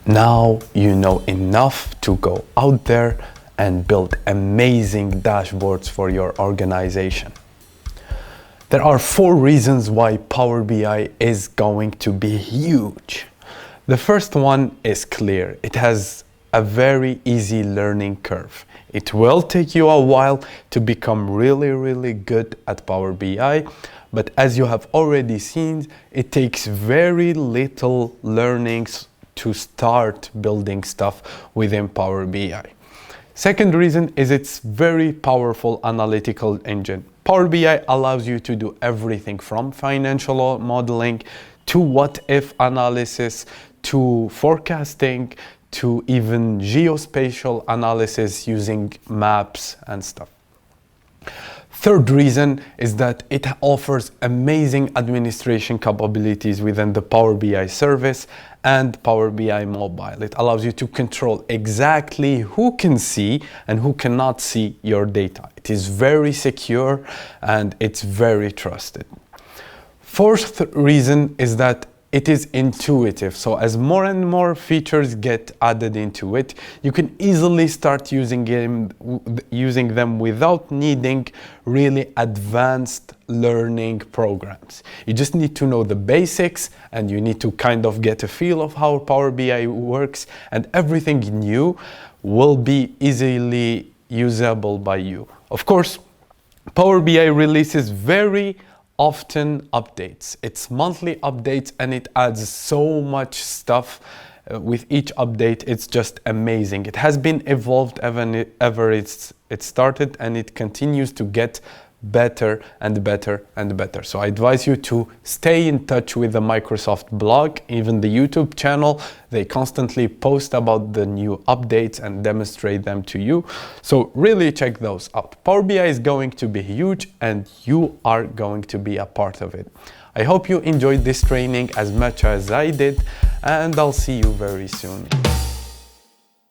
Now you know enough to go out there and build amazing dashboards for your organization. There are 4 reasons why Power BI is going to be huge. The first one is clear. It has a very easy learning curve. It will take you a while to become really good at Power BI, but as you have already seen, it takes very little learnings to start building stuff within Power BI. Second reason is its very powerful analytical engine. Power BI allows you to do everything from financial modeling to what-if analysis to forecasting to even geospatial analysis using maps and stuff. Third reason is that it offers amazing administration capabilities within the Power BI service and Power BI mobile. It allows you to control exactly who can see and who cannot see your data. It is very secure and it's very trusted. Fourth reason is that it is intuitive. So as more and more features get added into it, you can easily start using them without needing really advanced learning programs. You just need to know the basics and you need to kind of get a feel of how Power BI works, and everything new will be easily usable by you. Of course, Power BI releases very often updates. It's monthly updates and it adds so much stuff with each update. It's just amazing. It has been evolved ever it started, and it continues to get better and better and better. So I advise you to stay in touch with the Microsoft blog, even the YouTube channel. They constantly post about the new updates and demonstrate them to you. So really check those out. Power BI is going to be huge and you are going to be a part of it. I hope you enjoyed this training as much as I did, and I'll see you very soon.